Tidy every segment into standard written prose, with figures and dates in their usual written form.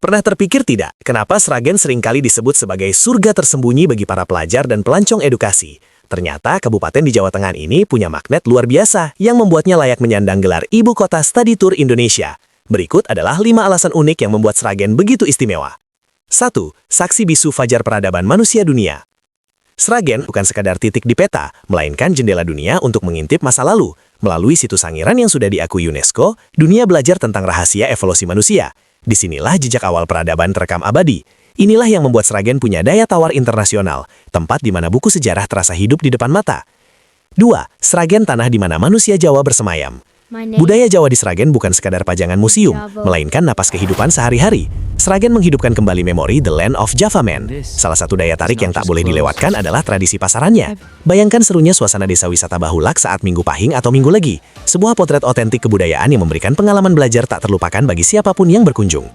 Pernah terpikir tidak, kenapa Sragen seringkali disebut sebagai surga tersembunyi bagi para pelajar dan pelancong edukasi? Ternyata kabupaten di Jawa Tengah ini punya magnet luar biasa yang membuatnya layak menyandang gelar Ibu Kota Study Tour Indonesia. Berikut adalah 5 alasan unik yang membuat Sragen begitu istimewa. 1. Saksi bisu fajar peradaban manusia dunia. Sragen bukan sekadar titik di peta, melainkan jendela dunia untuk mengintip masa lalu. Melalui situs Sangiran yang sudah diakui UNESCO, dunia belajar tentang rahasia evolusi manusia. Disinilah jejak awal peradaban terekam abadi. Inilah yang membuat Sragen punya daya tawar internasional, tempat di mana buku sejarah terasa hidup di depan mata. 2. Sragen tanah di mana manusia Jawa bersemayam. Budaya Jawa di Sragen bukan sekadar pajangan museum, melainkan napas kehidupan sehari-hari. Sragen menghidupkan kembali memori The Land of Java Man. Salah satu daya tarik yang tak boleh dilewatkan adalah tradisi pasarannya. Bayangkan serunya suasana desa wisata Bahulak saat Minggu Pahing atau Minggu Legi. Sebuah potret otentik kebudayaan yang memberikan pengalaman belajar tak terlupakan bagi siapapun yang berkunjung.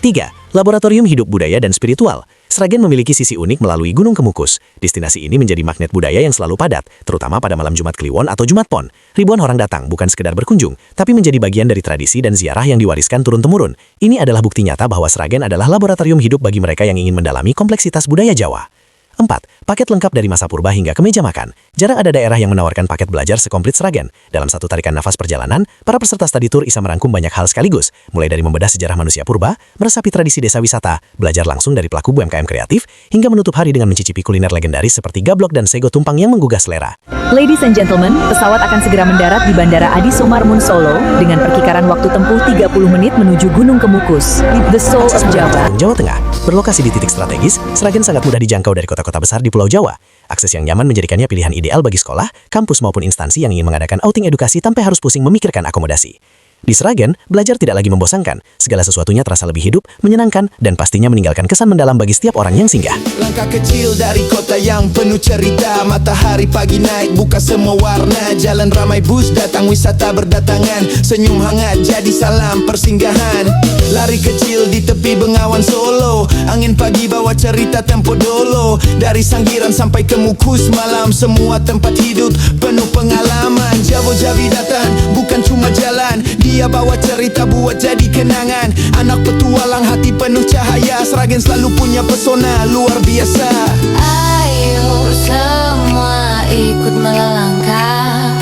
3. Laboratorium Hidup Budaya dan Spiritual. Sragen memiliki sisi unik melalui Gunung Kemukus. Destinasi ini menjadi magnet budaya yang selalu padat, terutama pada malam Jumat Kliwon atau Jumat Pon. Ribuan orang datang bukan sekedar berkunjung, tapi menjadi bagian dari tradisi dan ziarah yang diwariskan turun-temurun. Ini adalah bukti nyata bahwa Sragen adalah laboratorium hidup bagi mereka yang ingin mendalami kompleksitas budaya Jawa. 4. Paket lengkap dari masa purba hingga ke meja makan. Jarang ada daerah yang menawarkan paket belajar sekomplit Sragen. Dalam satu tarikan nafas perjalanan, para peserta study tour bisa merangkum banyak hal sekaligus, mulai dari membedah sejarah manusia purba, meresapi tradisi desa wisata, belajar langsung dari pelaku UMKM kreatif, hingga menutup hari dengan mencicipi kuliner legendaris seperti gablok dan sego tumpang yang menggugah selera. Ladies and gentlemen, pesawat akan segera mendarat di Bandara Adi Sumarmun Solo dengan perkiraan waktu tempuh 30 menit menuju Gunung Kemukus, the soul of Java. Jawa Tengah, berlokasi di titik strategis, Sragen sangat mudah dijangkau dari kota-kota besar di Pulau Jawa. Akses yang nyaman menjadikannya pilihan ideal bagi sekolah, kampus maupun instansi yang ingin mengadakan outing edukasi tanpa harus pusing memikirkan akomodasi. Di Sragen, belajar tidak lagi membosankan. Segala sesuatunya terasa lebih hidup, menyenangkan, dan pastinya meninggalkan kesan mendalam bagi setiap orang yang singgah. Langkah kecil dari kota yang penuh cerita. Matahari pagi naik, buka semua warna. Jalan ramai bus datang, wisata berdatangan. Senyum hangat jadi salam persinggahan. Lari kecil di tepi Bengawan Solo. Angin pagi bawa cerita tempo dolo. Dari Sangiran sampai Kemukus malam. Semua tempat hidup penuh pengalaman. Jawa-jawi datang, bukan cuma jalan. Dia bawa cerita buat jadi kenangan. Anak petualang hati penuh cahaya. Sragen selalu punya pesona luar biasa. Ayo semua ikut melangkah.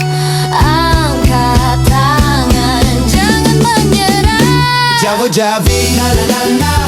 Angkat tangan, jangan menyerah. Jawa-jawi, na na na na.